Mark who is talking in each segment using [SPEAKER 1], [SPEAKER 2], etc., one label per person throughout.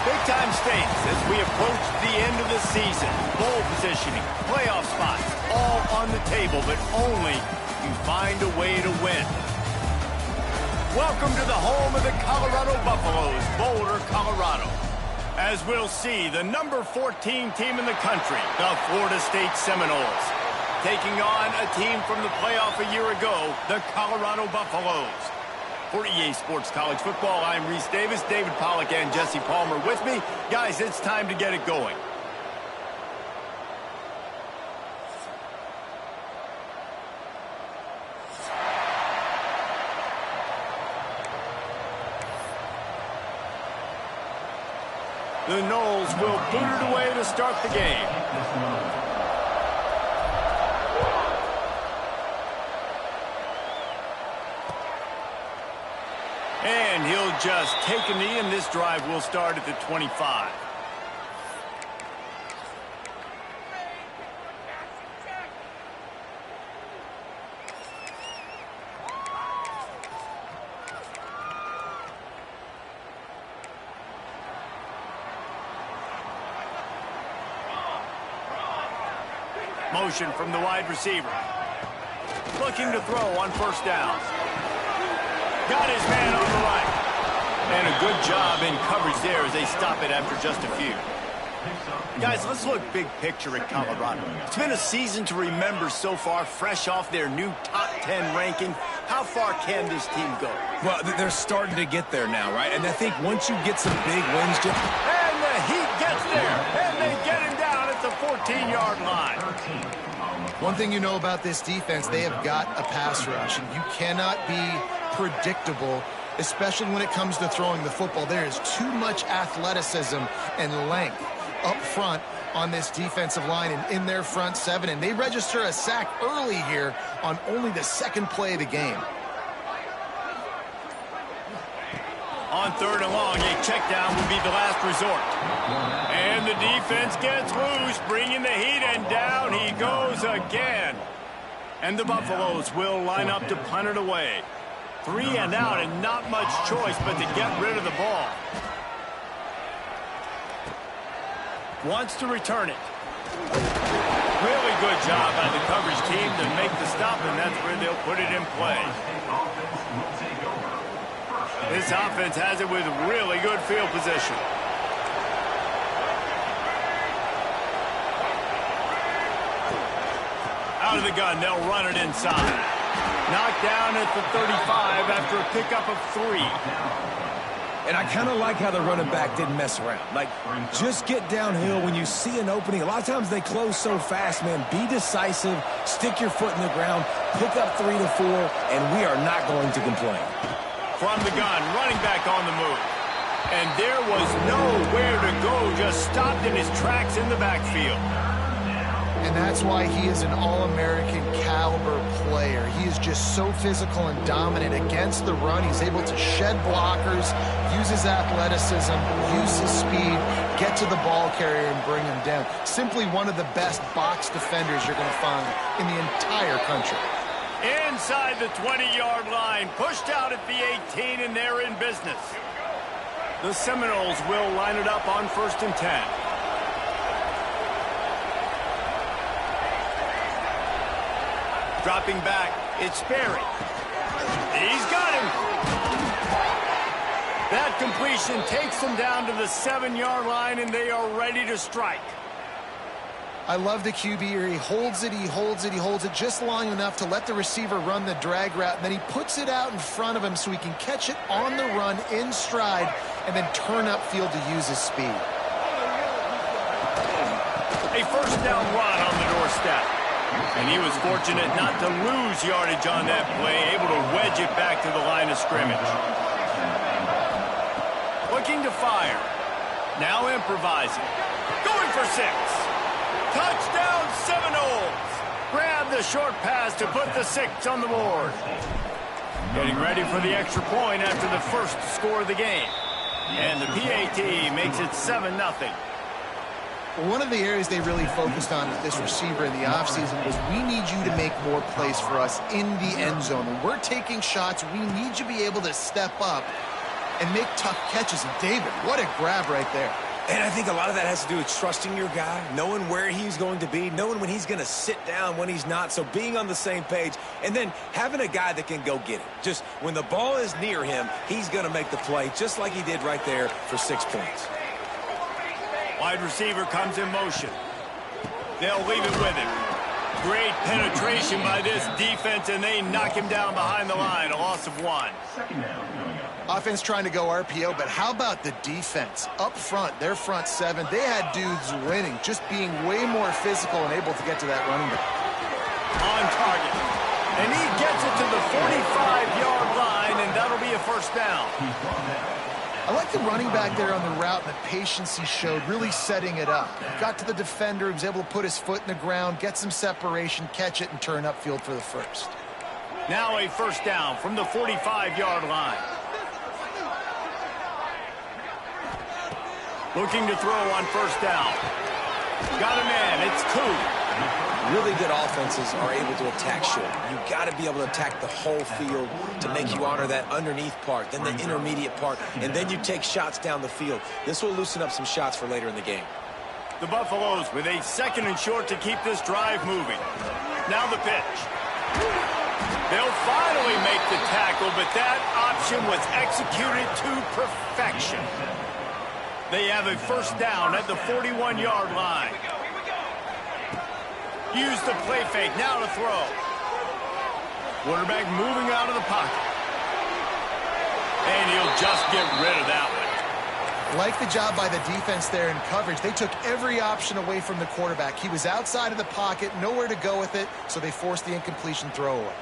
[SPEAKER 1] Big-time stakes as we approach the end of the season. Bowl positioning, playoff spots, all on the table, but only if you find a way to win. Welcome to the home of the Colorado Buffaloes, Boulder, Colorado. As we'll see, the number 14 team in the country, the Florida State Seminoles, taking on a team from the playoff a year ago, the Colorado Buffaloes. For EA Sports College Football, I'm Reese Davis, David Pollack, and Jesse Palmer with me. Guys, it's time to get it going. The Noles will boot it away to start the game. And he'll just take a knee, and this drive will start at the 25. Motion from the wide receiver. Looking to throw on first down. Got his man on the right. And a good job in coverage there as they stop it after just a few. Guys, let's look big picture at Colorado. It's been a season to remember so far, fresh off their new top 10 ranking. How far can this team go?
[SPEAKER 2] Well, they're starting to get there now, right? And I think once you get some big wins,
[SPEAKER 1] and the Heat gets there, and they get him down at the 14-yard line.
[SPEAKER 3] One thing you know about this defense, they have got a pass rush, and you cannot be predictable, especially when it comes to throwing the football. There is too much athleticism and length up front on this defensive line and in their front seven, and they register a sack early here on only the second play of the game.
[SPEAKER 1] On third and long, a check down would be the last resort. And the defense gets loose, bringing the heat, and down he goes again. And the Buffaloes will line up to punt it away. 3 and out, and not much choice but to get rid of the ball. Wants to return it. Really good job by the coverage team to make the stop, and that's where they'll put it in play. This offense has it with really good field position. Out of the gun, they'll run it inside. Knocked down at the 35 after a pickup of 3.
[SPEAKER 2] and I kind of like how the running back didn't mess around. Like, just get downhill when you see an opening. A lot of times they close so fast, man. Be decisive, stick your foot in the ground, pick up 3 to 4, and we are not going to complain.
[SPEAKER 1] From the gun, running back on the move. And there was nowhere to go, just stopped in his tracks in the backfield.
[SPEAKER 3] And that's why he is an All-American caliber player. He is just so physical and dominant against the run. He's able to shed blockers, use his athleticism, use his speed, get to the ball carrier and bring him down. Simply one of the best box defenders you're going to find in the entire country.
[SPEAKER 1] Inside the 20-yard line, pushed out at the 18, and they're in business. The Seminoles will line it up on 1st and 10. Dropping back, it's Sperry. He's got him. That completion takes them down to the 7-yard line, and they are ready to strike.
[SPEAKER 3] I love the QB here. He holds it, he holds it, he holds it just long enough to let the receiver run the drag route, and then he puts it out in front of him so he can catch it on the run in stride and then turn upfield to use his speed.
[SPEAKER 1] A first down run on the doorstep. And he was fortunate not to lose yardage on that play, able to wedge it back to the line of scrimmage. Looking to fire. Now improvising. Going for 6. Touchdown Seminoles. Grab the short pass to put the 6 on the board. Getting ready for the extra point after the first score of the game. And the PAT makes it 7-0.
[SPEAKER 3] One of the areas they really focused on with this receiver in the offseason was we need you to make more plays for us in the end zone. When we're taking shots, we need you to be able to step up and make tough catches. And David, what a grab right there.
[SPEAKER 2] And I think a lot of that has to do with trusting your guy, knowing where he's going to be, knowing when he's going to sit down, when he's not. So being on the same page, and then having a guy that can go get it. Just when the ball is near him, he's going to make the play, just like he did right there for 6 points.
[SPEAKER 1] Wide receiver comes in motion. They'll leave it with him. Great penetration by this defense, and they knock him down behind the line. A loss of 1.
[SPEAKER 3] Offense trying to go RPO, but how about the defense? Up front, their front 7, they had dudes winning, just being way more physical and able to get to that running back.
[SPEAKER 1] On target. And he gets it to the 45-yard line, and that'll be a first down.
[SPEAKER 3] I like the running back there on the route and the patience he showed, really setting it up. Got to the defender, was able to put his foot in the ground, get some separation, catch it, and turn upfield for the first.
[SPEAKER 1] Now a first down from the 45-yard line. Looking to throw on first down. Got a man. It's Koo.
[SPEAKER 2] Really good offenses are able to attack short. You've got to be able to attack the whole field to make you honor that underneath part, then the intermediate part, and then you take shots down the field. This will loosen up some shots for later in the game.
[SPEAKER 1] The Buffaloes with a 2nd and short to keep this drive moving. Now the pitch. They'll finally make the tackle, but that option was executed to perfection. They have a first down at the 41-yard line. Use the play fake. Now to throw. Quarterback moving out of the pocket. And he'll just get rid of that one.
[SPEAKER 3] Like the job by the defense there in coverage. They took every option away from the quarterback. He was outside of the pocket, nowhere to go with it, so they forced the incompletion throwaway.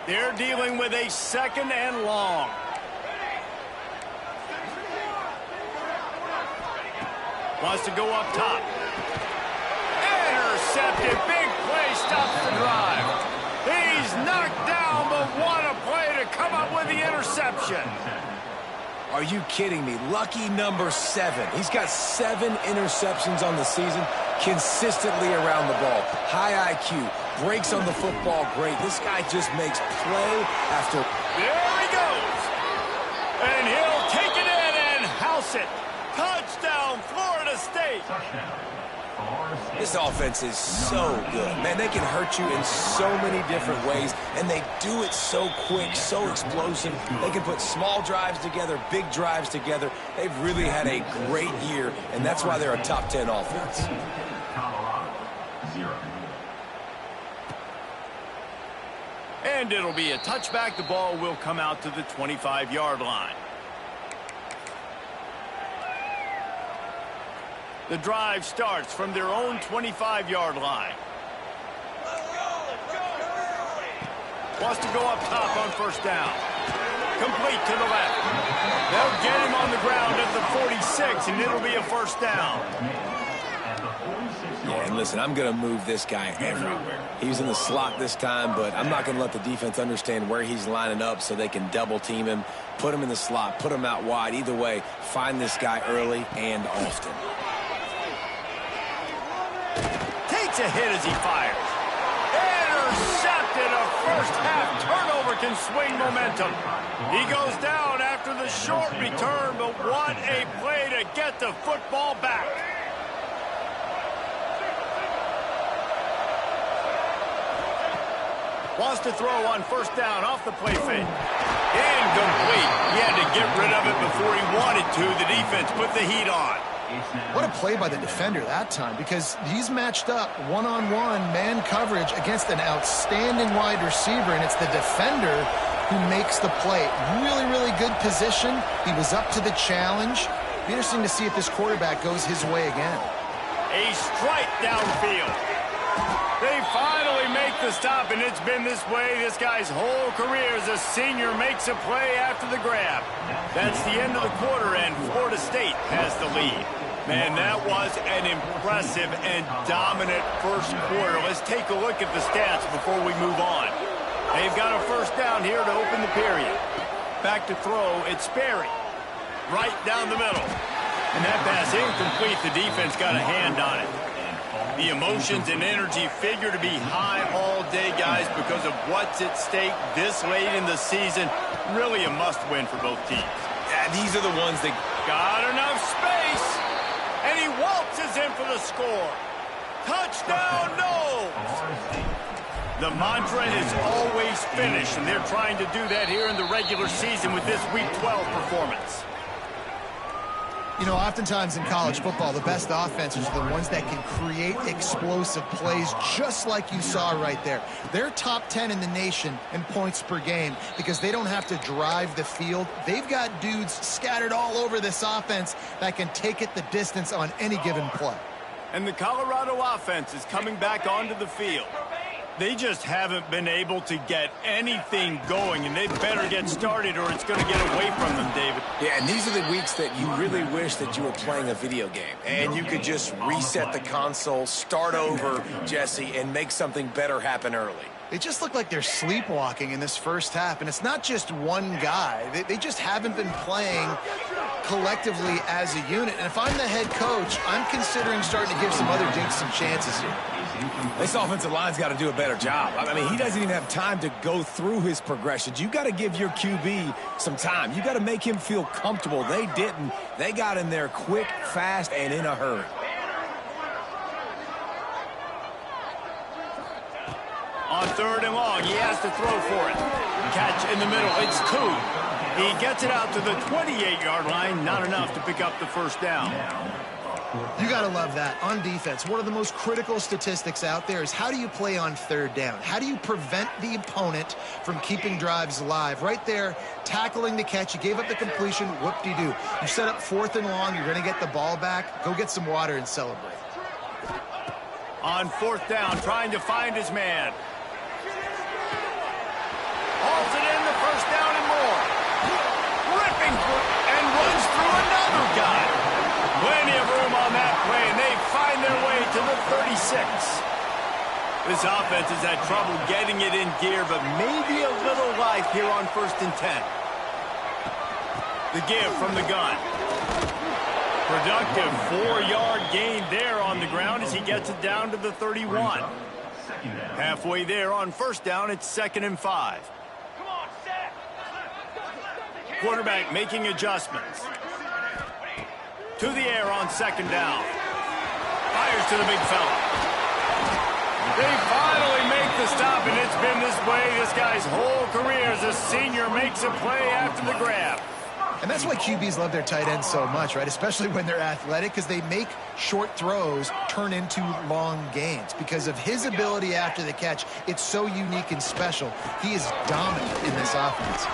[SPEAKER 1] They're dealing with a 2nd and long. Wants to go up top. Intercepted. Big play stops the drive. He's knocked down, but what a play to come up with the interception.
[SPEAKER 2] Are you kidding me? Lucky number 7. He's got 7 interceptions on the season, consistently around the ball. High IQ, breaks on the football great. This guy just makes play after.
[SPEAKER 1] There he goes. And he'll take it in and house it. Touchdown, Florida State.
[SPEAKER 2] This offense is so good. Man, they can hurt you in so many different ways, and they do it so quick, so explosive. They can put small drives together, big drives together. They've really had a great year, and that's why they're a top 10 offense.
[SPEAKER 1] And it'll be a touchback. The ball will come out to the 25-yard line. The drive starts from their own 25-yard line. Wants to go up top on first down. Complete to the left. They'll get him on the ground at the 46, and it'll be a first down.
[SPEAKER 2] Yeah, and listen, I'm going to move this guy everywhere. He was in the slot this time, but I'm not going to let the defense understand where he's lining up so they can double team him, put him in the slot, put him out wide. Either way, find this guy early and often.
[SPEAKER 1] Takes a hit as he fires. Intercepted. A first half turnover can swing momentum. He goes down after the short return, but what a play to get the football back. Wants to throw on first down off the play fake. Incomplete. He had to get rid of it before he wanted to. The defense put the heat on.
[SPEAKER 3] What a play by the defender that time, because he's matched up one-on-one man coverage against an outstanding wide receiver, and it's the defender who makes the play. Really, really good position. He was up to the challenge. Be interesting to see if this quarterback goes his way again.
[SPEAKER 1] A strike downfield. They finally make the stop, and it's been this way this guy's whole career as a senior makes a play after the grab. That's the end of the quarter, and Florida State has the lead. Man, that was an impressive and dominant first quarter. Let's take a look at the stats before we move on. They've got a first down here to open the period. Back to throw, it's Sperry. Right down the middle. And that pass incomplete. The defense got a hand on it. The emotions and energy figure to be high all day, guys, because of what's at stake this late in the season. Really a must-win for both teams.
[SPEAKER 2] Yeah, these are the ones that...
[SPEAKER 1] Got enough space, and he waltzes in for the score. Touchdown, Noles! The mantra is always finish, and they're trying to do that here in the regular season with this Week 12 performance.
[SPEAKER 3] You know, oftentimes in college football, the best offenses are the ones that can create explosive plays, just like you saw right there. They're top 10 in the nation in points per game because they don't have to drive the field. They've got dudes scattered all over this offense that can take it the distance on any given play.
[SPEAKER 1] And the Colorado offense is coming back onto the field. They just haven't been able to get anything going, and they better get started or it's going to get away from them, David.
[SPEAKER 2] Yeah, and these are the weeks that you really wish that you were playing a video game, and you could just reset the console, start over, Jesse, and make something better happen early.
[SPEAKER 3] They just look like they're sleepwalking in this first half, and it's not just one guy. They just haven't been playing collectively as a unit. And if I'm the head coach, I'm considering starting to give some other dudes some chances here.
[SPEAKER 2] This offensive line's got to do a better job. I mean, he doesn't even have time to go through his progressions. You got to give your QB some time. You got to make him feel comfortable. They didn't. They got in there quick, fast, and in a hurry.
[SPEAKER 1] On 3rd and long, he has to throw for it. Catch in the middle. It's Koo. He gets it out to the 28-yard line. Not enough to pick up the first down.
[SPEAKER 3] You got to love that. On defense, one of the most critical statistics out there is how do you play on 3rd down? How do you prevent the opponent from keeping drives alive? Right there, tackling the catch. You gave up the completion. Whoop-de-doo. You set up 4th and long. You're going to get the ball back. Go get some water and celebrate.
[SPEAKER 1] On 4th down, trying to find his man. Hauls it in, the first down and more. Ripping and runs through another guy. Plenty of room on that play, and they find their way to the 36. This offense has had trouble getting it in gear, but maybe a little life here on 1st and 10. The give from the gun. Productive 4-yard gain there on the ground as he gets it down to the 31. Halfway there on 1st down, it's 2nd and 5. Quarterback making adjustments. To the air on 2nd down. Fires to the big fella. They finally make the stop, and it's been this way this guy's whole career as a senior makes a play after the grab.
[SPEAKER 3] And that's why QBs love their tight ends so much, right? Especially when they're athletic, because they make short throws turn into long gains. Because of his ability after the catch, it's so unique and special. He is dominant in this offense.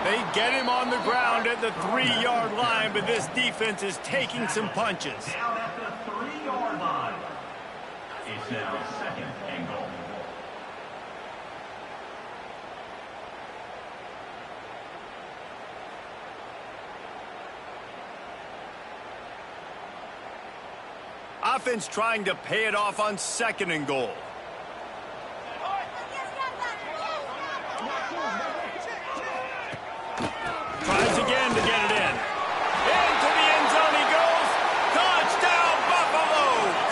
[SPEAKER 1] They get him on the ground at the 3-yard line, but this defense is taking some punches.
[SPEAKER 4] Down at the 3-yard line. It's now 2nd and goal.
[SPEAKER 1] Offense trying to pay it off on 2nd and goal. Tries again to get it in. Into the end zone he goes. Touchdown, Buffaloes!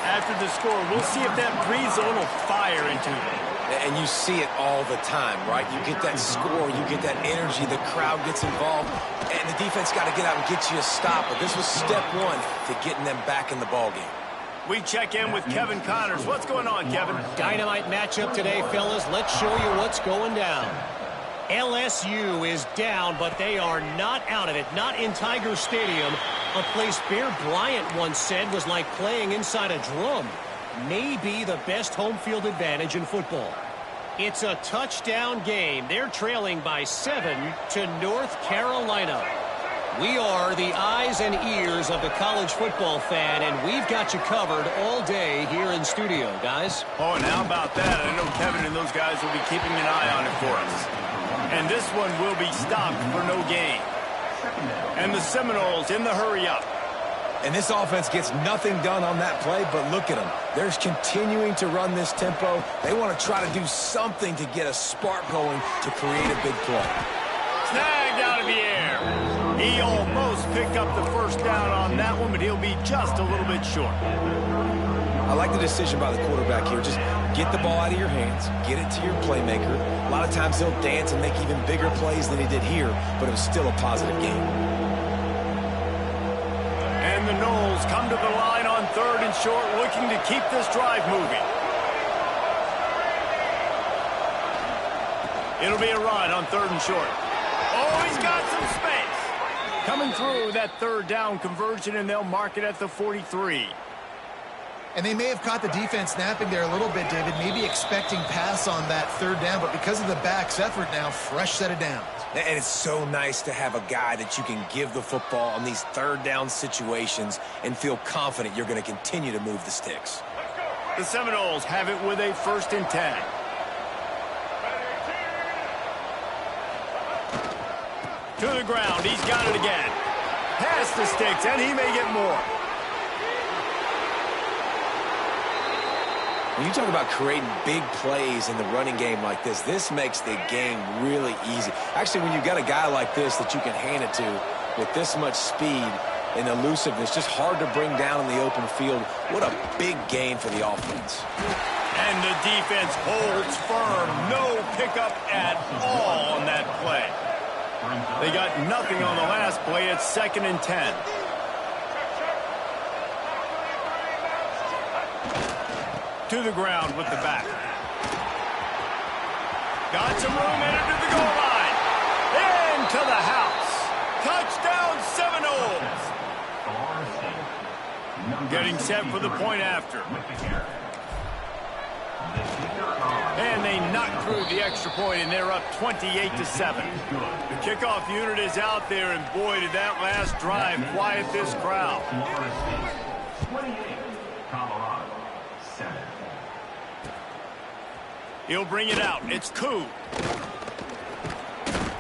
[SPEAKER 1] After the score, we'll see if that breathes a little fire into it.
[SPEAKER 2] And you see it all the time, right? You get that score, you get that energy, the crowd gets involved, and the defense got to get out and get you a stop. But this was step one to getting them back in the ballgame.
[SPEAKER 1] We check in with Kevin Connors. What's going on, Kevin?
[SPEAKER 5] Dynamite matchup today, fellas. Let's show you what's going down. LSU is down, but they are not out of it. Not in Tiger Stadium, a place Bear Bryant once said was like playing inside a drum. Maybe the best home field advantage in football. It's a touchdown game. They're trailing by 7 to North Carolina. We are the eyes and ears of the college football fan, and we've got you covered all day here in studio, guys.
[SPEAKER 1] Oh, and how about that? I know Kevin and those guys will be keeping an eye on it for us. And this one will be stopped for no gain. And the Seminoles in the hurry-up.
[SPEAKER 2] And this offense gets nothing done on that play, but look at them. They're continuing to run this tempo. They want to try to do something to get a spark going to create a big play.
[SPEAKER 1] Snagged out of the air. He almost picked up the first down on that one, but he'll be just a little bit short.
[SPEAKER 2] I like the decision by the quarterback here. Just get the ball out of your hands, get it to your playmaker. A lot of times he'll dance and make even bigger plays than he did here, but it was still a positive game.
[SPEAKER 1] And the Noles come to the line on 3rd and short, looking to keep this drive moving. It'll be a run on 3rd and short. Oh, he's got some space. Coming through that 3rd down conversion, and they'll mark it at the 43.
[SPEAKER 3] And they may have caught the defense snapping there a little bit, David, maybe expecting pass on that 3rd down, but because of the back's effort now, fresh set of downs.
[SPEAKER 2] And it's so nice to have a guy that you can give the football on these 3rd down situations and feel confident you're going to continue to move the sticks.
[SPEAKER 1] The Seminoles have it with a 1st and 10. To the ground, he's got it again. Past the sticks, and he may get more.
[SPEAKER 2] When you talk about creating big plays in the running game like this makes the game really easy. Actually, when you've got a guy like this that you can hand it to with this much speed and elusiveness, just hard to bring down in the open field, what a big gain for the offense.
[SPEAKER 1] And the defense holds firm. No pickup at all on that play. They got nothing on the last play. It's 2nd and 10. To the ground with the back. Got some room in it to the goal line. Into the house. Touchdown Seminoles. Getting set for the point after. And they knock through the extra point, and they're up 28-7. The kickoff unit is out there, and boy, did that last drive quiet this crowd. He'll bring it out. It's Koo.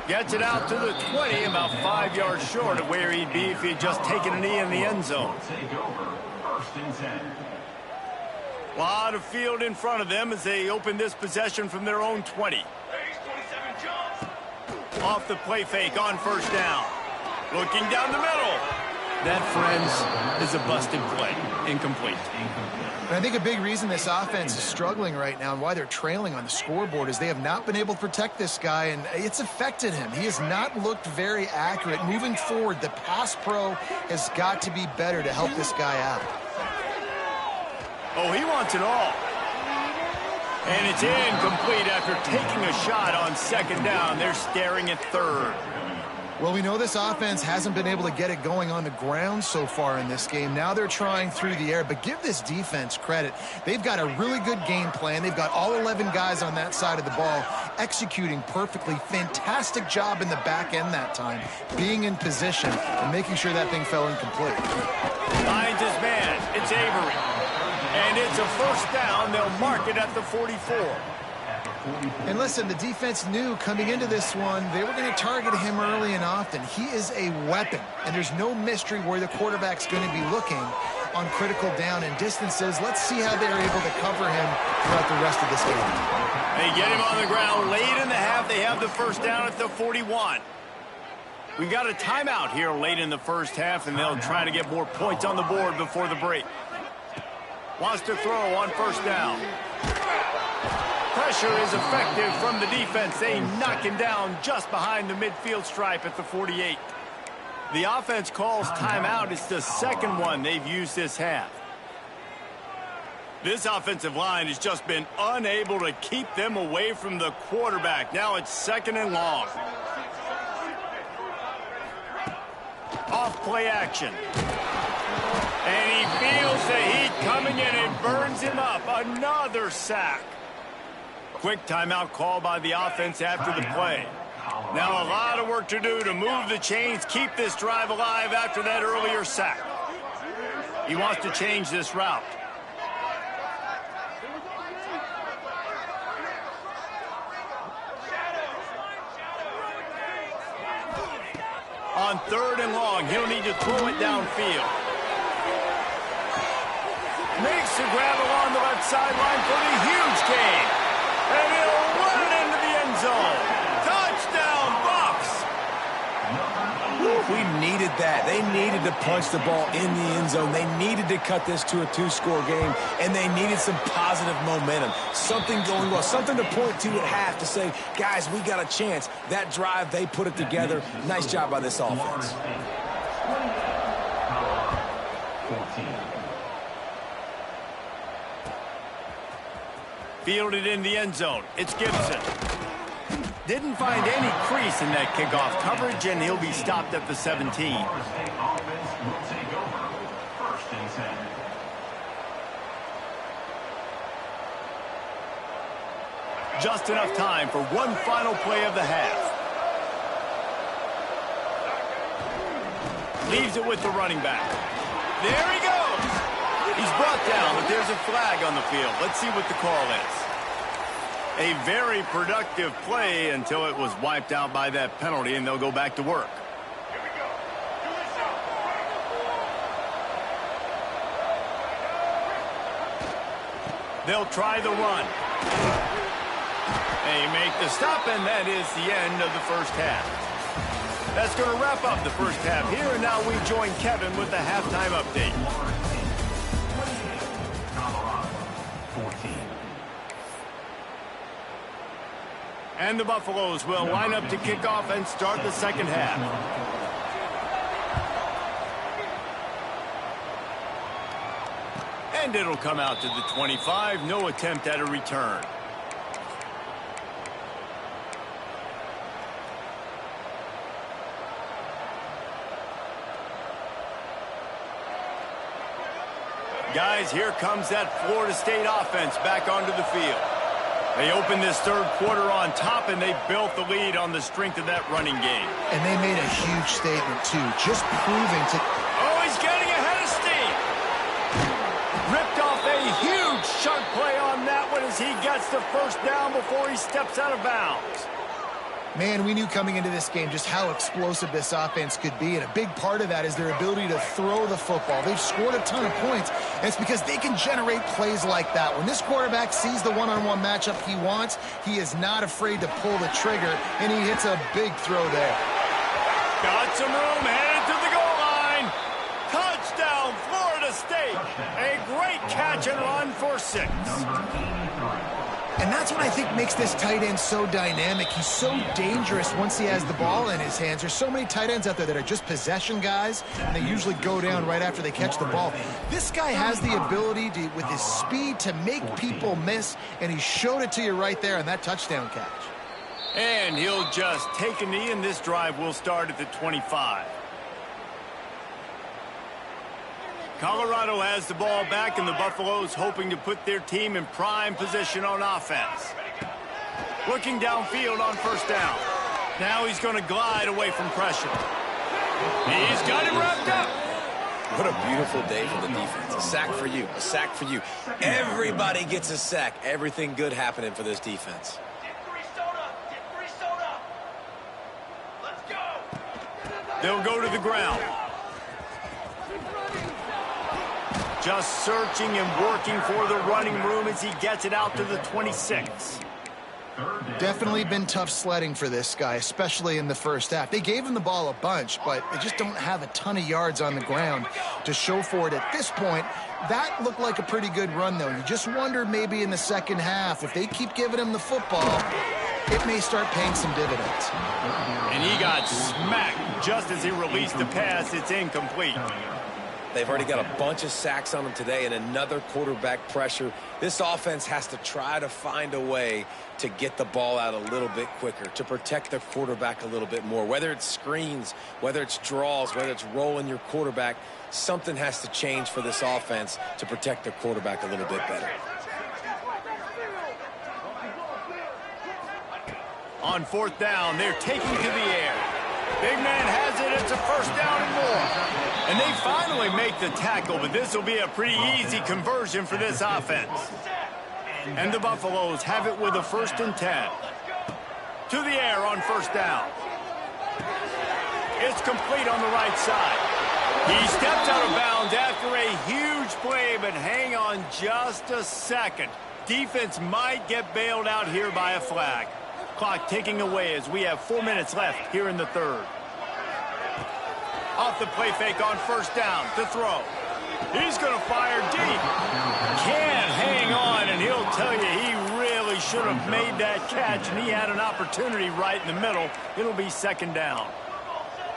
[SPEAKER 1] Gets it out to the 20, about 5 yards short of where he'd be if he'd just taken a knee in the end zone. A lot of field in front of them as they open this possession from their own 20. Off the play fake on 1st down. Looking down the middle. That, friends, is a busted play. Incomplete.
[SPEAKER 3] And I think a big reason this offense is struggling right now and why they're trailing on the scoreboard is they have not been able to protect this guy, and it's affected him. He has not looked very accurate. Moving forward, the pass pro has got to be better to help this guy out.
[SPEAKER 1] Oh, he wants it all. And it's incomplete after taking a shot on 2nd down. They're staring at 3rd.
[SPEAKER 3] Well, we know this offense hasn't been able to get it going on the ground so far in this game. Now they're trying through the air, but give this defense credit. They've got a really good game plan. They've got all 11 guys on that side of the ball executing perfectly. Fantastic job in the back end that time, being in position and making sure that thing fell incomplete.
[SPEAKER 1] Finds his man. It's Avery. And it's a 1st down. They'll mark it at the 44.
[SPEAKER 3] And listen, the defense knew coming into this one, they were going to target him early and often. He is a weapon, and there's no mystery where the quarterback's going to be looking on critical down and distances. Let's see how they're able to cover him throughout the rest of this game.
[SPEAKER 1] They get him on the ground late in the half. They have the 1st down at the 41. We've got a timeout here late in the 1st half, and they'll try to get more points on the board before the break. Wants to throw on 1st down. Pressure is effective from the defense. They knock him down just behind the midfield stripe at the 48. The offense calls timeout. It's the 2nd one they've used this half. This offensive line has just been unable to keep them away from the quarterback. Now it's 2nd and long. Off play action. And he feels the heat coming in and burns him up. Another sack. Quick timeout call by the offense after the play. Now a lot of work to do to move the chains, keep this drive alive after that earlier sack. He wants to change this route. On 3rd and long, he'll need to throw it downfield. Makes the grab along the left sideline for the huge gain. And he'll run it into the end zone. Touchdown, Bucs!
[SPEAKER 2] We needed that. They needed to punch the ball in the end zone. They needed to cut this to a 2-score game, and they needed some positive momentum. Something going well, something to point to at half to say, guys, we got a chance. That drive, they put it together. Nice job by this offense.
[SPEAKER 1] Fielded in the end zone. It's Gibson. Didn't find any crease in that kickoff coverage, and he'll be stopped at the 17. Just enough time for one final play of the half. Leaves it with the running back. There he goes. He's brought down, but there's a flag on the field. Let's see what the call is. A very productive play until it was wiped out by that penalty, and they'll go back to work. They'll try the run. They make the stop, and that is the end of the first half. That's going to wrap up the first half here, and now we join Kevin with the halftime update. And the Buffaloes will line up to kick off and start the second half. And it'll come out to the 25. No attempt at a return. Guys, here comes that Florida State offense back onto the field. They opened this third quarter on top, and they built the lead on the strength of that running game.
[SPEAKER 3] And they made a huge statement, too, just proving to...
[SPEAKER 1] Oh, he's getting ahead of steam. Ripped off a huge chunk play on that one as he gets the first down before he steps out of bounds.
[SPEAKER 3] Man, we knew coming into this game just how explosive this offense could be, and a big part of that is their ability to throw the football. They've scored a ton of points, and it's because they can generate plays like that. When this quarterback sees the one-on-one matchup he wants, he is not afraid to pull the trigger, and he hits a big throw there.
[SPEAKER 1] Got some room, headed to the goal line. Touchdown, Florida State. A great catch and run for 6.
[SPEAKER 3] And that's what I think makes this tight end so dynamic. He's so dangerous once he has the ball in his hands. There's so many tight ends out there that are just possession guys, and they usually go down right after they catch the ball. This guy has the ability to, with his speed, to make people miss, and he showed it to you right there on that touchdown catch.
[SPEAKER 1] And he'll just take a knee, and this drive will start at the 25. Colorado has the ball back, and the Buffaloes hoping to put their team in prime position on offense. Looking downfield on first down. Now he's going to glide away from pressure. He's got him wrapped up.
[SPEAKER 2] What a beautiful day for the defense. A sack for you. A sack for you. Everybody gets a sack. Everything good happening for this defense.
[SPEAKER 4] Let's go.
[SPEAKER 1] They'll go to the ground. Just searching and working for the running room as he gets it out to the 26.
[SPEAKER 3] Definitely been tough sledding for this guy, especially in the first half. They gave him the ball a bunch, but they just don't have a ton of yards on the ground to show for it at this point. That looked like a pretty good run, though. You just wonder maybe in the second half, if they keep giving him the football, it may start paying some dividends.
[SPEAKER 1] And he got smacked just as he released the pass. It's incomplete.
[SPEAKER 2] They've already got a bunch of sacks on them today and another quarterback pressure. This offense has to try to find a way to get the ball out a little bit quicker, to protect their quarterback a little bit more. Whether it's screens, whether it's draws, whether it's rolling your quarterback, something has to change for this offense to protect their quarterback a little bit better.
[SPEAKER 1] On fourth down, they're taking to the air. Big man has it. It's a first down and more. And they finally make the tackle, but this will be a pretty easy conversion for this offense. And the Buffaloes have it with a 1st and 10. To the air on first down. It's complete on the right side. He stepped out of bounds after a huge play, but hang on just a second. Defense might get bailed out here by a flag. Clock ticking away as we have 4 minutes left here in the third. Off the play fake on first down to throw. He's going to fire deep. Can't hang on, and he'll tell you he really should have made that catch, and he had an opportunity right in the middle. It'll be second down.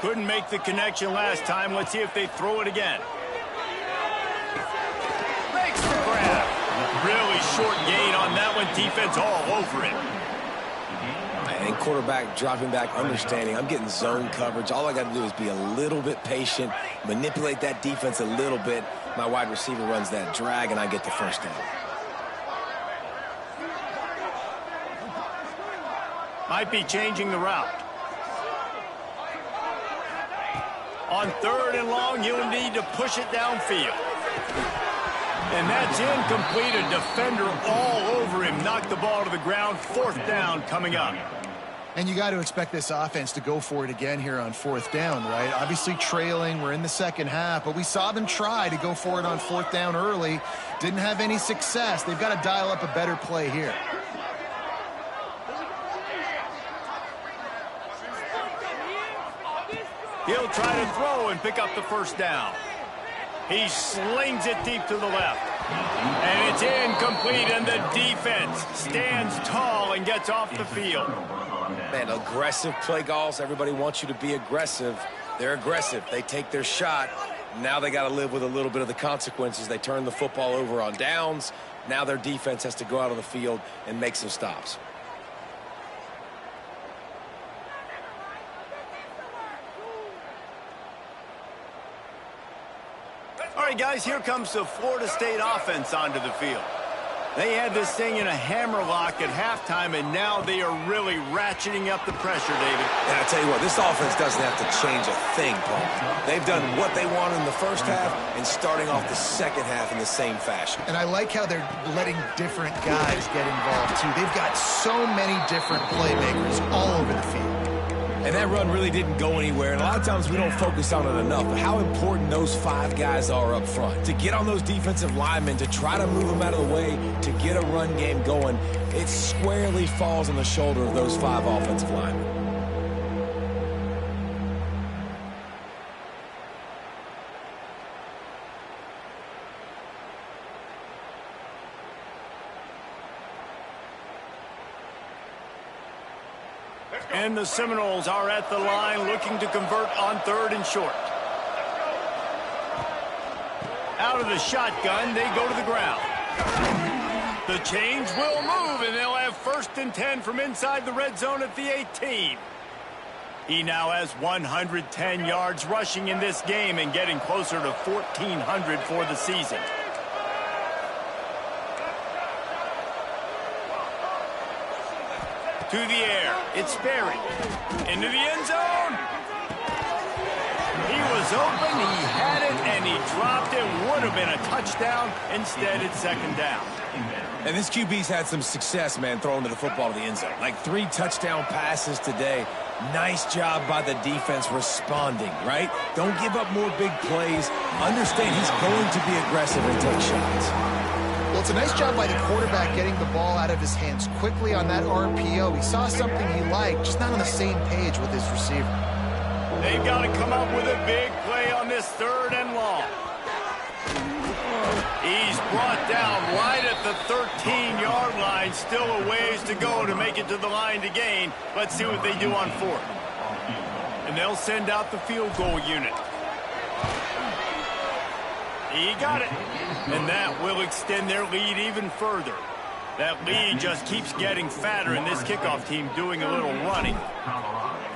[SPEAKER 1] Couldn't make the connection last time. Let's see if they throw it again. Makes the grab. Really short gain on that one. Defense all over it.
[SPEAKER 2] And quarterback dropping back, understanding I'm getting zone coverage. All I got to do is be a little bit patient, manipulate that defense a little bit. My wide receiver runs that drag, and I get the first down.
[SPEAKER 1] Might be changing the route. On third and long, you'll need to push it downfield. And that's incomplete. A defender all over him. Knocked the ball to the ground. Fourth down coming up.
[SPEAKER 3] And you got to expect this offense to go for it again here on fourth down, right? Obviously trailing. We're in the second half, but we saw them try to go for it on fourth down early. Didn't have any success. They've got to dial up a better play here.
[SPEAKER 1] He'll try to throw and pick up the first down. He slings it deep to the left. And it's incomplete, and the defense stands tall and gets off the field.
[SPEAKER 2] Man, aggressive play calls. Everybody wants you to be aggressive. They're aggressive. They take their shot. Now they got to live with a little bit of the consequences. They turn the football over on downs. Now their defense has to go out on the field and make some stops.
[SPEAKER 1] All right, guys, here comes the Florida State offense onto the field. They had this thing in a hammerlock at halftime, and now they are really ratcheting up the pressure, David.
[SPEAKER 2] And I tell you what, this offense doesn't have to change a thing, Paul. They've done what they wanted in the first half and starting off the second half in the same fashion.
[SPEAKER 3] And I like how they're letting different guys get involved, too. They've got so many different playmakers all over the field.
[SPEAKER 2] And that run really didn't go anywhere, and a lot of times we don't focus on it enough, but how important those five guys are up front. To get on those defensive linemen, to try to move them out of the way, to get a run game going, it squarely falls on the shoulder of those five offensive linemen.
[SPEAKER 1] And the Seminoles are at the line looking to convert on third and short. Out of the shotgun, they go to the ground. The chains will move, and they'll have first and 10 from inside the red zone at the 18. He now has 110 yards rushing in this game and getting closer to 1,400 for the season. To the air, it's Sperry. Into the end zone. He was open, he had it, and he dropped it. Would have been a touchdown. Instead, it's second down.
[SPEAKER 2] And this QB's had some success, man, throwing the football to the end zone. Like 3 touchdown passes today. Nice job by the defense responding, right? Don't give up more big plays. Understand he's going to be aggressive and take shots.
[SPEAKER 3] Well, it's a nice job by the quarterback getting the ball out of his hands quickly on that RPO. He saw something he liked, just not on the same page with his receiver.
[SPEAKER 1] They've got to come up with a big play on this third and long. He's brought down right at the 13-yard line. Still a ways to go to make it to the line to gain. Let's see what they do on fourth. And they'll send out the field goal unit. He got it. And that will extend their lead even further. That lead just keeps getting fatter, and this kickoff team doing a little running.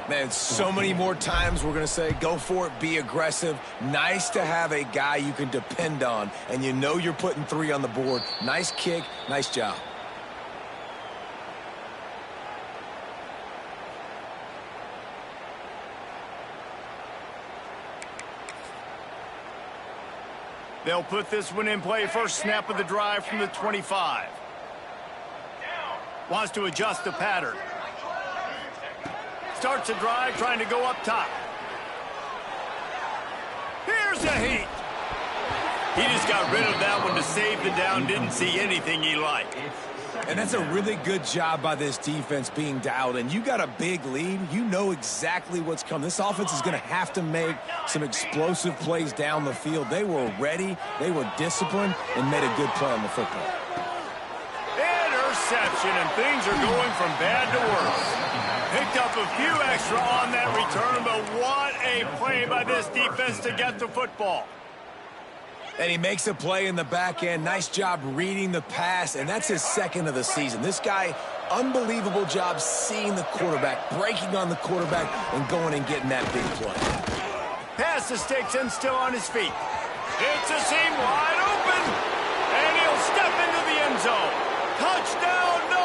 [SPEAKER 2] Man, so many more times we're going to say, go for it, be aggressive. Nice to have a guy you can depend on, and you know you're putting 3 on the board. Nice kick, nice job.
[SPEAKER 1] They'll put this one in play. First snap of the drive from the 25. Wants to adjust the pattern. Starts a drive trying to go up top. Here's a heat. He just got rid of that one to save the down. Didn't see anything he liked.
[SPEAKER 2] And that's a really good job by this defense being dialed in. You got a big lead. You know exactly what's coming. This offense is going to have to make some explosive plays down the field. They were ready, they were disciplined, and made a good play on the football.
[SPEAKER 1] Interception, and things are going from bad to worse. Picked up a few extra on that return, but what a play by this defense to get the football.
[SPEAKER 2] And he makes a play in the back end. Nice job reading the pass, and that's his second of the season. This guy, unbelievable job seeing the quarterback, breaking on the quarterback, and going and getting that big play.
[SPEAKER 1] Pass to sticks and still on his feet. It's a seam wide open, and he'll step into the end zone. Touchdown, no!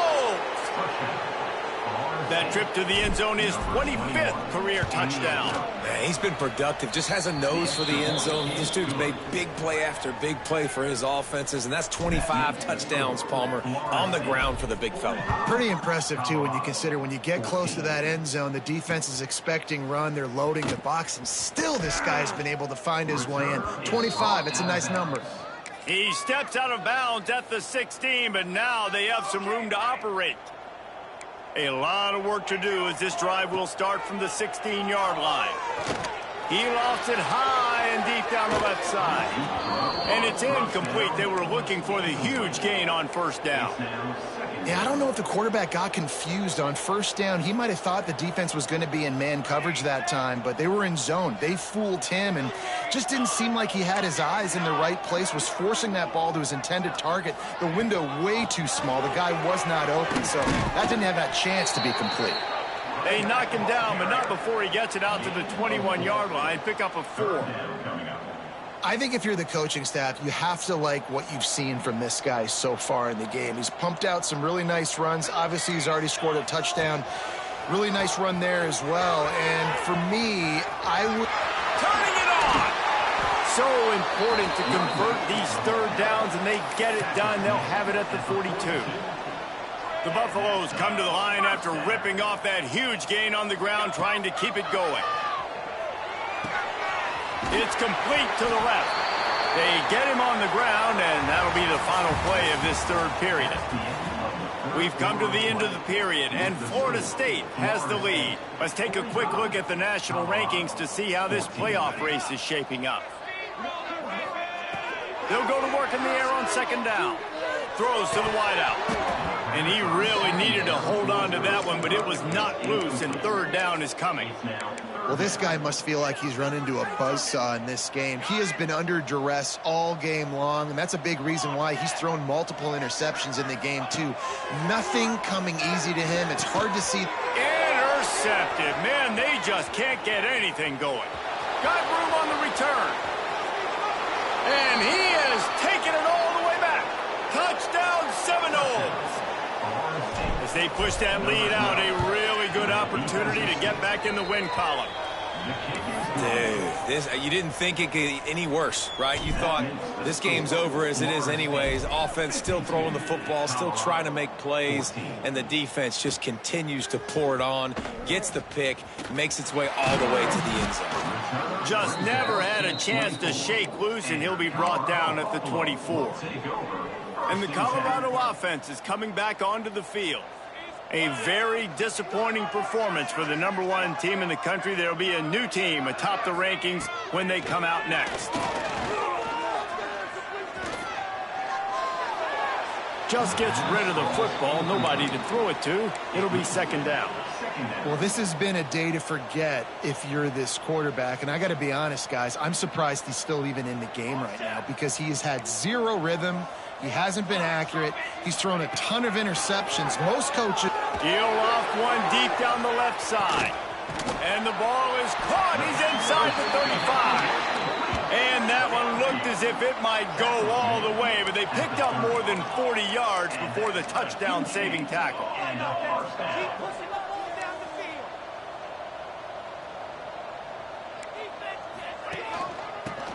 [SPEAKER 1] That trip to the end zone is 25th career touchdown.
[SPEAKER 2] Man, he's been productive, just has a nose for the end zone. This dude's made big play after big play for his offenses, and that's 25 touchdowns, Palmer, on the ground for the big fella.
[SPEAKER 3] Pretty impressive, too, when you consider when you get close to that end zone, the defense is expecting run, they're loading the box, and still this guy's been able to find his way in. 25, it's a nice number.
[SPEAKER 1] He steps out of bounds at the 16, but now they have some room to operate. A lot of work to do as this drive will start from the 16-yard line. He lofts it high and deep down the left side. And it's incomplete. They were looking for the huge gain on first down.
[SPEAKER 3] Yeah, I don't know if the quarterback got confused on first down. He might have thought the defense was going to be in man coverage that time, but they were in zone. They fooled him and just didn't seem like he had his eyes in the right place, was forcing that ball to his intended target. The window way too small. The guy was not open, so that didn't have that chance to be complete.
[SPEAKER 1] They knock him down, but not before he gets it out to the 21-yard line. Pick up a 4.
[SPEAKER 3] I think if you're the coaching staff, you have to like what you've seen from this guy so far in the game. He's pumped out some really nice runs. Obviously, he's already scored a touchdown. Really nice run there as well. And for me, I would...
[SPEAKER 1] Turning it on! So important to convert these third downs, and they get it done. They'll have it at the 42. The Buffaloes come to the line after ripping off that huge gain on the ground, trying to keep it going. It's complete to the left. They get him on the ground, and that'll be the final play of this third period. We've come to the end of the period, and Florida State has the lead. Let's take a quick look at the national rankings to see how this playoff race is shaping up. They'll go to work in the air on second down. Throws to the wideout. And he really needed to hold on to that one, but it was knocked loose, and third down is coming.
[SPEAKER 3] Well, this guy must feel like he's run into a buzzsaw in this game. He has been under duress all game long, and that's a big reason why he's thrown multiple interceptions in the game, too. Nothing coming easy to him. It's hard to see.
[SPEAKER 1] Intercepted. Man, they just can't get anything going. Got room on the return. And he has taken it all the way back. Touchdown, Seminoles. As they push that lead out, a really good opportunity to get back in the win column.
[SPEAKER 2] Dude, you didn't think it could get any worse, right? You thought this game's over as it is anyways. Offense still throwing the football, still trying to make plays, and the defense just continues to pour it on, gets the pick, makes its way all the way to the end zone.
[SPEAKER 1] Just never had a chance to shake loose, and he'll be brought down at the 24. And the Colorado offense is coming back onto the field. A very disappointing performance for the #1 team in the country. There will be a new team atop the rankings when they come out next. Just gets rid of the football. Nobody to throw it to. It'll be second down.
[SPEAKER 3] Well, this has been a day to forget if you're this quarterback. And I got to be honest, guys, I'm surprised he's still even in the game right now because he has had zero rhythm. He hasn't been accurate. He's thrown a ton of interceptions. Most coaches...
[SPEAKER 1] He'll off one deep down the left side. And the ball is caught. He's inside the 35. And that one looked as if it might go all the way, but they picked up more than 40 yards before the touchdown-saving tackle.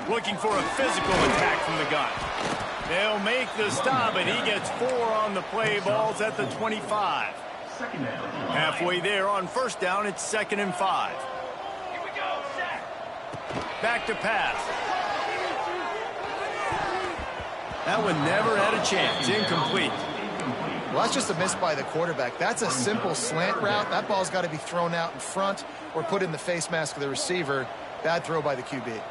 [SPEAKER 1] Looking for a physical attack from the gun. They'll make the stop, and he gets 4 on the play. Balls at the 25. Halfway there on first down, it's 2nd and 5. Back to pass. That one never had a chance. Incomplete.
[SPEAKER 3] Well, that's just a miss by the quarterback. That's a simple slant route. That ball's got to be thrown out in front or put in the face mask of the receiver. Bad throw by the QB.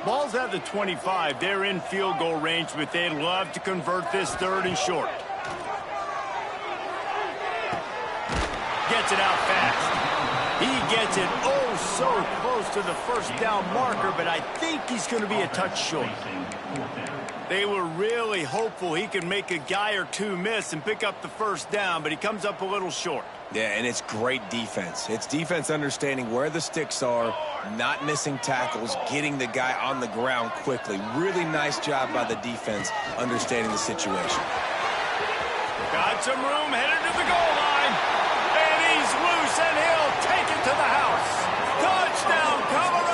[SPEAKER 1] Ball's at the 25. They're in field goal range, but they'd love to convert this 3rd and short. Gets it out fast. He gets it so close to the first down marker, but I think he's going to be a touch short. They were really hopeful he could make a guy or two miss and pick up the first down, but he comes up a little short.
[SPEAKER 2] Yeah, and it's great defense. It's defense understanding where the sticks are, not missing tackles, getting the guy on the ground quickly. Really nice job by the defense understanding the situation.
[SPEAKER 1] Got some room, headed to the goal line. And he's loose, and he'll take it to the house. Touchdown, Colorado.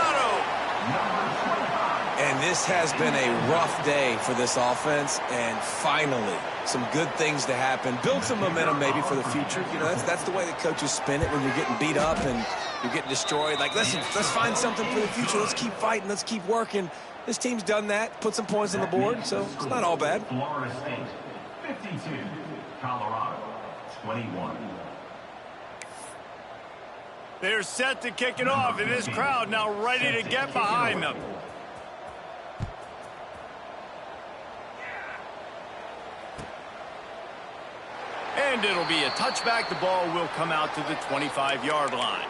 [SPEAKER 2] And this has been a rough day for this offense, and finally, some good things to happen. Build some momentum maybe for the future. You know, that's the way that coaches spin it when you're getting beat up and you're getting destroyed. Like, listen, let's find something for the future. Let's keep fighting. Let's keep working. This team's done that, put some points on the board, so it's not all bad.
[SPEAKER 4] Florida State, 52. Colorado, 21.
[SPEAKER 1] They're set to kick it off, and this crowd now ready to get behind them. And it'll be a touchback. The ball will come out to the 25-yard line.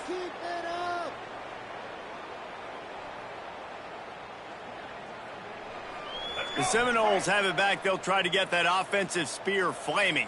[SPEAKER 6] Keep it up.
[SPEAKER 1] The Seminoles have it back. They'll try to get that offensive spear flaming.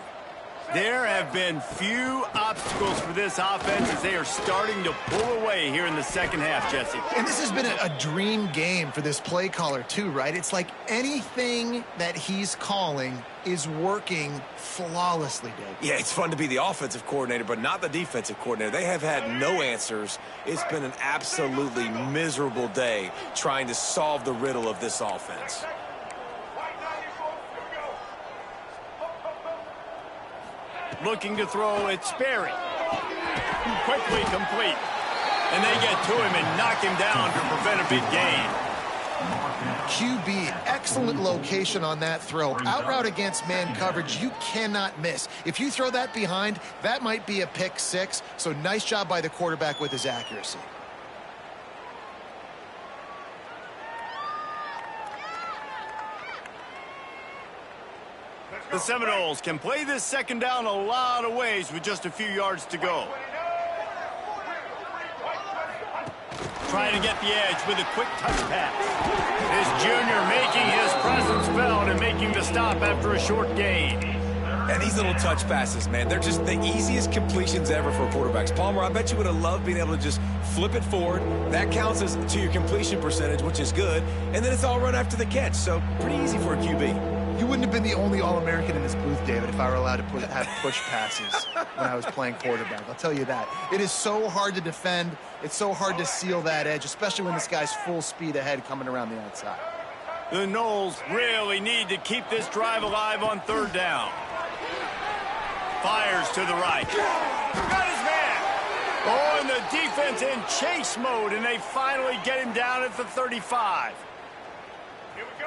[SPEAKER 1] There have been few obstacles for this offense as they are starting to pull away here in the second half, Jesse.
[SPEAKER 3] And this has been a dream game for this play caller too, right? It's like anything that he's calling is working flawlessly, Dave.
[SPEAKER 2] Yeah, it's fun to be the offensive coordinator, but not the defensive coordinator. They have had no answers. It's been an absolutely miserable day trying to solve the riddle of this offense.
[SPEAKER 1] Looking to throw, it's Sperry. Quickly complete. And they get to him and knock him down to prevent a big gain.
[SPEAKER 3] QB, excellent location on that throw. Out route against man coverage, you cannot miss. If you throw that behind, that might be a pick six. So nice job by the quarterback with his accuracy.
[SPEAKER 1] The Seminoles can play this second down a lot of ways with just a few yards to go. Trying to get the edge with a quick touch pass. This junior making his presence felt and making the stop after a short gain.
[SPEAKER 2] And these little touch passes, man, they're just the easiest completions ever for quarterbacks. Palmer, I bet you would have loved being able to just flip it forward. That counts as to your completion percentage, which is good. And then it's all run after the catch, so pretty easy for a QB.
[SPEAKER 3] You wouldn't have been the only All-American in this booth, David, if I were allowed to have push passes when I was playing quarterback. I'll tell you that. It is so hard to defend. It's so hard to seal that edge, especially when this guy's full speed ahead coming around the outside.
[SPEAKER 1] The Noles really need to keep this drive alive on third down. Fires to the right. Got his man. Oh, and the defense in chase mode, and they finally get him down at the 35.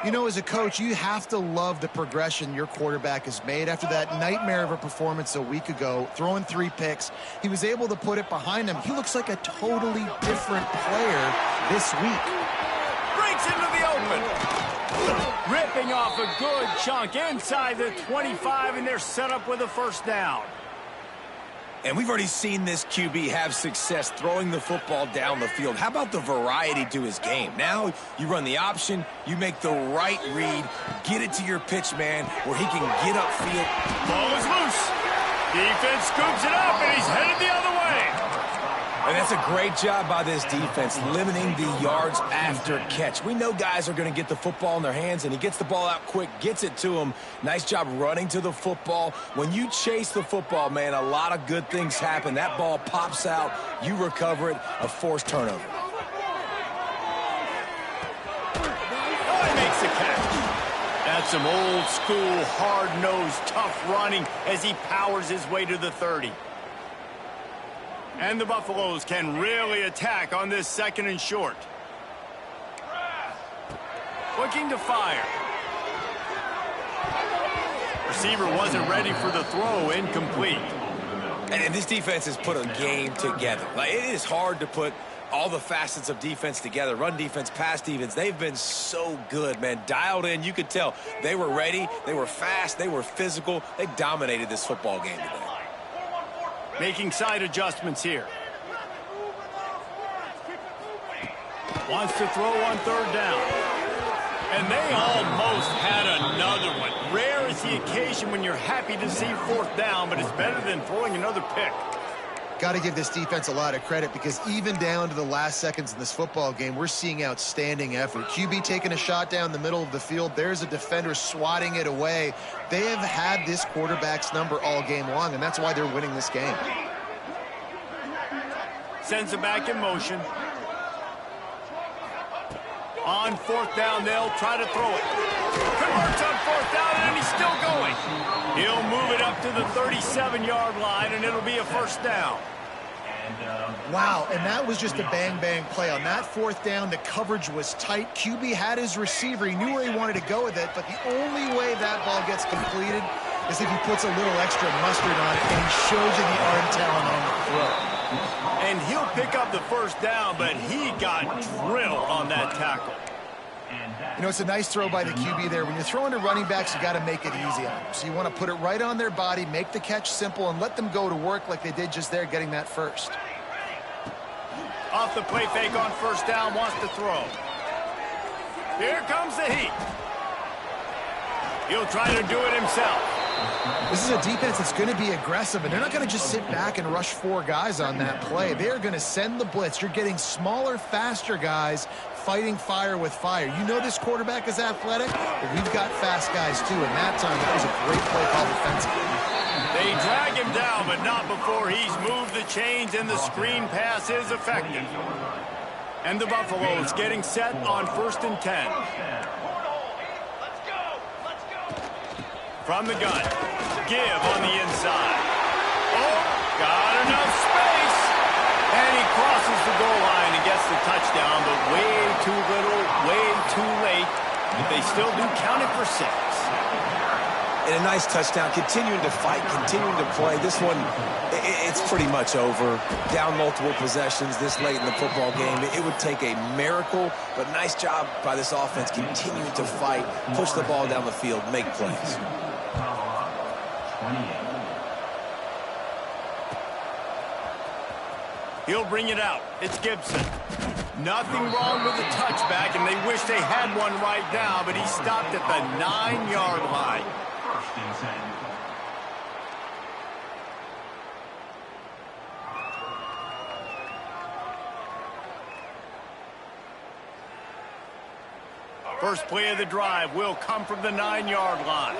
[SPEAKER 3] You know, as a coach, you have to love the progression your quarterback has made after that nightmare of a performance a week ago, throwing 3 picks. He was able to put it behind him. He looks like a totally different player this week.
[SPEAKER 1] Breaks into the open. Ripping off a good chunk inside the 25, and they're set up with a first down.
[SPEAKER 2] And we've already seen this QB have success throwing the football down the field. How about the variety to his game? Now you run the option, you make the right read, get it to your pitch man where he can get upfield.
[SPEAKER 1] Ball is loose. Defense scoops it up, and he's headed the other way.
[SPEAKER 2] And that's a great job by this defense, limiting the yards after catch. We know guys are going to get the football in their hands, and he gets the ball out quick, gets it to him. Nice job running to the football. When you chase the football, man, a lot of good things happen. That ball pops out, you recover it, a forced turnover.
[SPEAKER 1] Oh, he makes the catch. That's some old-school, hard-nosed, tough running as he powers his way to the 30. And the Buffaloes can really attack on this second and short. Looking to fire. Receiver wasn't ready for the throw, incomplete.
[SPEAKER 2] And this defense has put a game together. Like, it is hard to put all the facets of defense together. Run defense, pass defense. They've been so good, man. Dialed in. You could tell they were ready. They were fast. They were physical. They dominated this football game today.
[SPEAKER 1] Making side adjustments here. Wants to throw on third down. And they almost had another one. Rare is the occasion when you're happy to see fourth down, but it's better than throwing another pick.
[SPEAKER 3] Got to give this defense a lot of credit because even down to the last seconds in this football game, we're seeing outstanding effort. QB taking a shot down the middle of the field. There's a defender swatting it away. They have had this quarterback's number all game long, and that's why they're winning this game.
[SPEAKER 1] Sends it back in motion. On fourth down, they'll try to throw it. Converts on fourth down, and he's still going. He'll move it up to the 37-yard line, and it'll be a first down.
[SPEAKER 3] Wow, and that was just a bang-bang play. On that fourth down, the coverage was tight. QB had his receiver. He knew where he wanted to go with it, but the only way that ball gets completed is if he puts a little extra mustard on it, and he shows you the arm talent on the throw.
[SPEAKER 1] And he'll pick up the first down, but he got drilled on that tackle.
[SPEAKER 3] You know, it's a nice throw by the QB there. When you're throwing to running backs, you got to make it easy on them. So you want to put it right on their body, make the catch simple, and let them go to work like they did just there, getting that first.
[SPEAKER 1] Off the play fake on first down, wants to throw. Here comes the heat. He'll try to do it himself.
[SPEAKER 3] This is a defense that's going to be aggressive, and they're not going to just sit back and rush four guys on that play. They're going to send the blitz. You're getting smaller, faster guys fighting fire with fire. You know this quarterback is athletic, but we've got fast guys too, and that time that was a great play call defensively.
[SPEAKER 1] They drag him down, but not before he's moved the chains, and the screen pass is effective. And the Buffaloes getting set on 1st and 10. From the gun, give on the inside. Oh, got enough space. And he crosses the goal line and gets the touchdown, but way too little, way too late. But they still do count it for 6.
[SPEAKER 2] And a nice touchdown, continuing to fight, continuing to play. This one, it's pretty much over. Down multiple possessions this late in the football game. It would take a miracle, but nice job by this offense continuing to fight, push the ball down the field, make plays.
[SPEAKER 1] He'll bring it out. It's Gibson. Nothing wrong with the touchback, and they wish they had one right now, but he stopped at the 9-yard line.
[SPEAKER 4] First and 10.
[SPEAKER 1] First play of the drive will come from the 9-yard line.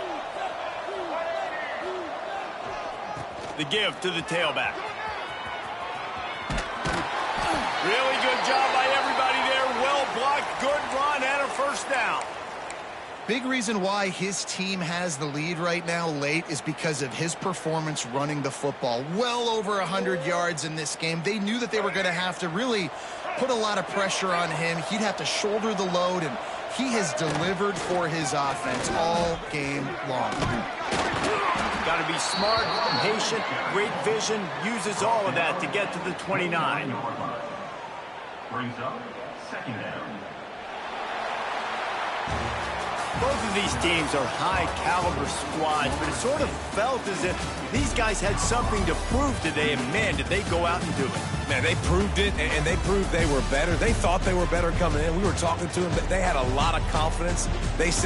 [SPEAKER 1] The give to the tailback. Really good job by everybody there. Well blocked, good run, and a first down.
[SPEAKER 3] Big reason why his team has the lead right now late is because of his performance running the football. Well over 100 yards in this game. They knew that they were going to have to really put a lot of pressure on him. He'd have to shoulder the load, and he has delivered for his offense all game long.
[SPEAKER 1] Got to be smart, patient, great vision, uses all of that to get to the 29.
[SPEAKER 4] Brings up second down.
[SPEAKER 1] Both of these teams are high-caliber squads, but it sort of felt as if these guys had something to prove today, and man, did they go out and do it.
[SPEAKER 2] Man, they proved it, and they proved they were better. They thought they were better coming in. We were talking to them. They had a lot of confidence. They said